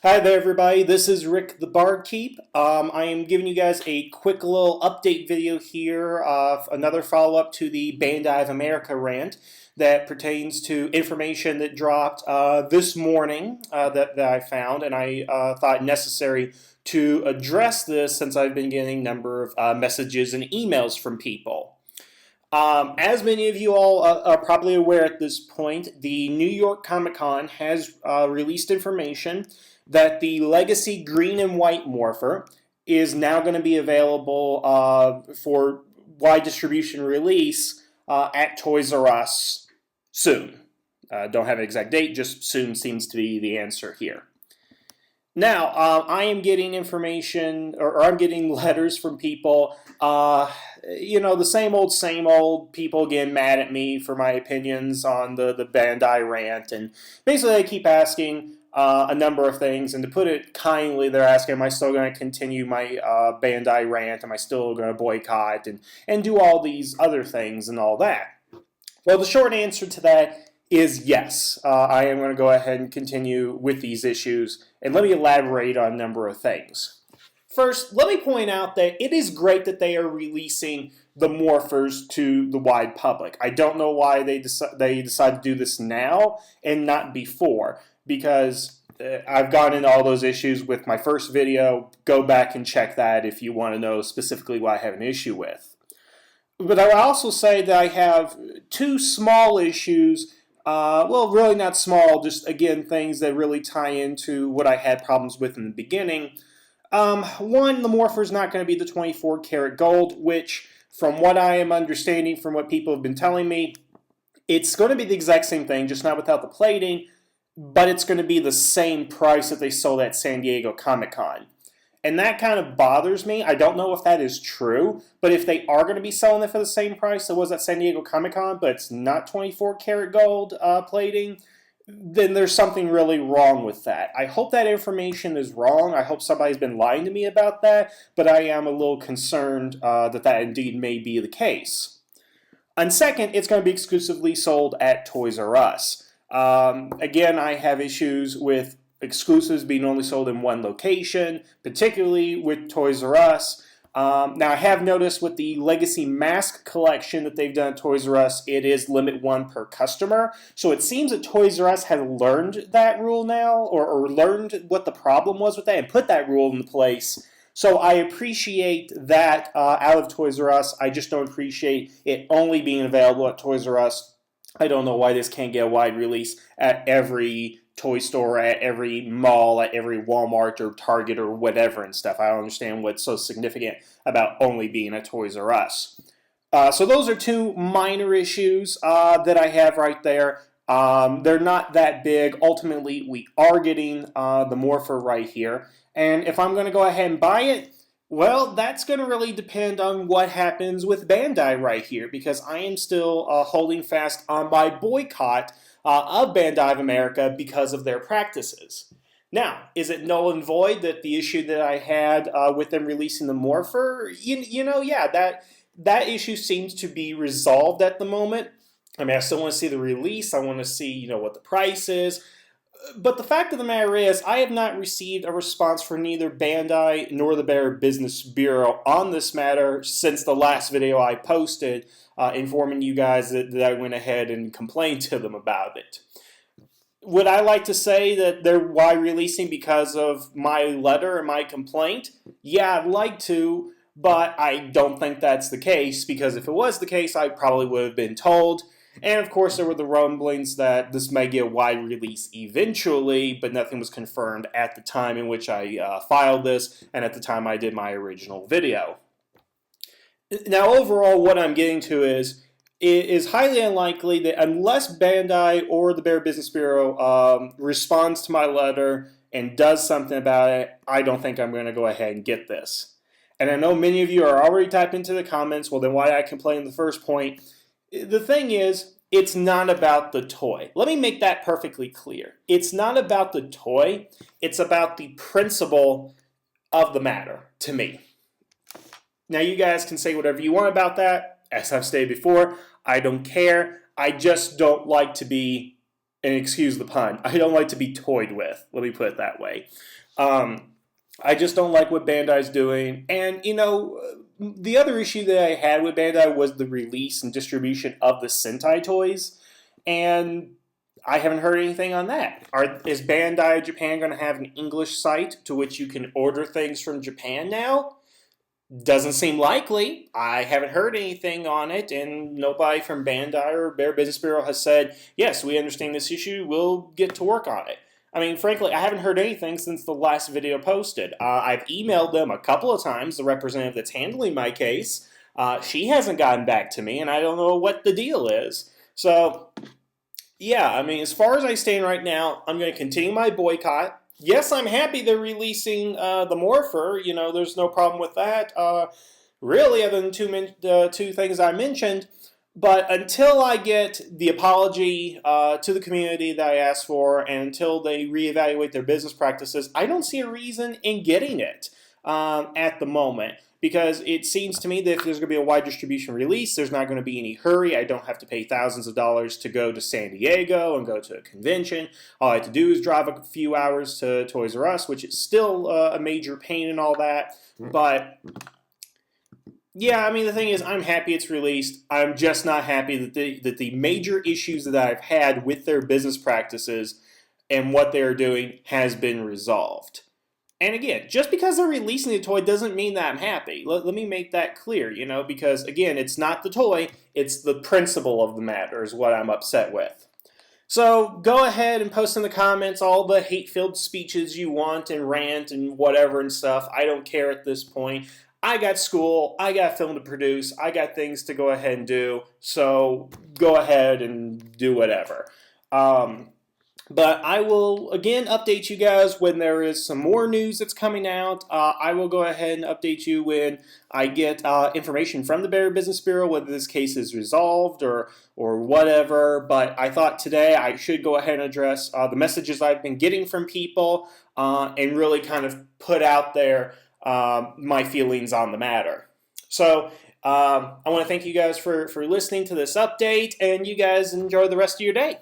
Hi there, everybody. This is Rick the Barkeep. I am giving you guys a quick little update video here of another follow-up to the Bandai of America rant that pertains to information that dropped this morning that I found, and I thought necessary to address this since I've been getting a number of messages and emails from people. As many of you all are probably aware at this point, the New York Comic Con has released information that the Legacy Green and White Morpher is now going to be available for wide distribution release at Toys R Us soon. Don't have an exact date, just soon seems to be the answer here. Now, I am getting information, or I'm getting letters from people, the same old people getting mad at me for my opinions on the Bandai rant. And basically, they keep asking a number of things. And to put it kindly, they're asking, am I still going to continue my Bandai rant? Am I still going to boycott and do all these other things and all that? Well, the short answer to that is yes. I am going to go ahead and continue with these issues, and let me elaborate on a number of things. First, let me point out that it is great that they are releasing the morphers to the wide public. I don't know why they decided to do this now and not before, because I've gone into all those issues with my first video. Go back and check that if you want to know specifically what I have an issue with. But I will also say that I have two small issues. Really not small, just again things that really tie into what I had problems with in the beginning. One, the morpher is not going to be the 24 karat gold, which from what I am understanding from what people have been telling me, it's going to be the exact same thing, just not without the plating, but it's going to be the same price that they sold at San Diego Comic-Con. And that kind of bothers me. I don't know if that is true, but if they are going to be selling it for the same price that was at San Diego Comic-Con, but it's not 24 karat gold plating, then there's something really wrong with that. I hope that information is wrong. I hope somebody's been lying to me about that, but I am a little concerned that indeed may be the case. And second, it's going to be exclusively sold at Toys R Us. Again, I have issues with exclusives being only sold in one location, particularly with Toys R Us. Now, I have noticed with the Legacy Mask collection that they've done at Toys R Us, it is limit one per customer. So it seems that Toys R Us has learned that rule now, or learned what the problem was with that, and put that rule in place. So I appreciate that out of Toys R Us. I just don't appreciate it only being available at Toys R Us. I don't know why this can't get a wide release at every toy store, at every mall, at every Walmart or Target or whatever and stuff. I don't understand what's so significant about only being at Toys R Us. So those are two minor issues that I have right there. They're not that big. Ultimately, we are getting the morpher right here. And if I'm going to go ahead and buy it, well, that's going to really depend on what happens with Bandai right here, because I am still holding fast on my boycott of Bandai of America because of their practices. Now, is it null and void that the issue that I had with them releasing the morpher? That issue seems to be resolved at the moment. I mean, I still want to see the release. I want to see, what the price is. But the fact of the matter is, I have not received a response from neither Bandai nor the Better Business Bureau on this matter since the last video I posted, informing you guys that I went ahead and complained to them about it. Would I like to say that they're why releasing because of my letter and my complaint? Yeah, I'd like to, but I don't think that's the case, because if it was the case, I probably would have been told. And of course, there were the rumblings that this may get a wide release eventually, but nothing was confirmed at the time in which I filed this and at the time I did my original video. Now, overall, what I'm getting to is it is highly unlikely that unless Bandai or the Better Business Bureau responds to my letter and does something about it, I don't think I'm going to go ahead and get this. And I know many of you are already typing into the comments, well, then why did I complain in the first point? The thing is, it's not about the toy. Let me make that perfectly clear. It's not about the toy. It's about the principle of the matter to me. Now, you guys can say whatever you want about that. As I've stated before, I don't care. I just don't like to be and excuse the pun, I don't like to be toyed with. Let me put it that way. I just don't like what Bandai's doing. And, you know, the other issue that I had with Bandai was the release and distribution of the Sentai toys. And I haven't heard anything on that. Is Bandai Japan going to have an English site to which you can order things from Japan now? Doesn't seem likely. I haven't heard anything on it, and nobody from Bandai or Bear Business Bureau has said, yes, we understand this issue, we'll get to work on it. I mean, frankly, I haven't heard anything since the last video posted. I've emailed them a couple of times, the representative that's handling my case. She hasn't gotten back to me, and I don't know what the deal is. So, yeah, I mean, as far as I stand right now, I'm going to continue my boycott. Yes, I'm happy they're releasing the Morpher. You know, there's no problem with that. Really, other than two things I mentioned. But until I get the apology to the community that I asked for, and until they reevaluate their business practices, I don't see a reason in getting it at the moment. Because it seems to me that if there's going to be a wide distribution release, there's not going to be any hurry. I don't have to pay thousands of dollars to go to San Diego and go to a convention. All I have to do is drive a few hours to Toys R Us, which is still a major pain and all that. But yeah, I mean, the thing is, I'm happy it's released. I'm just not happy that the major issues that I've had with their business practices and what they're doing has been resolved. And again, just because they're releasing the toy doesn't mean that I'm happy. Let me make that clear, you know, because again, it's not the toy, it's the principle of the matter is what I'm upset with. So go ahead and post in the comments all the hate-filled speeches you want and rant and whatever and stuff. I don't care at this point. I got school, I got film to produce, I got things to go ahead and do, so go ahead and do whatever. But I will, again, update you guys when there is some more news that's coming out. I will go ahead and update you when I get information from the Better Business Bureau, whether this case is resolved or whatever. But I thought today I should go ahead and address the messages I've been getting from people and really kind of put out there my feelings on the matter. So I want to thank you guys for listening to this update, and you guys enjoy the rest of your day.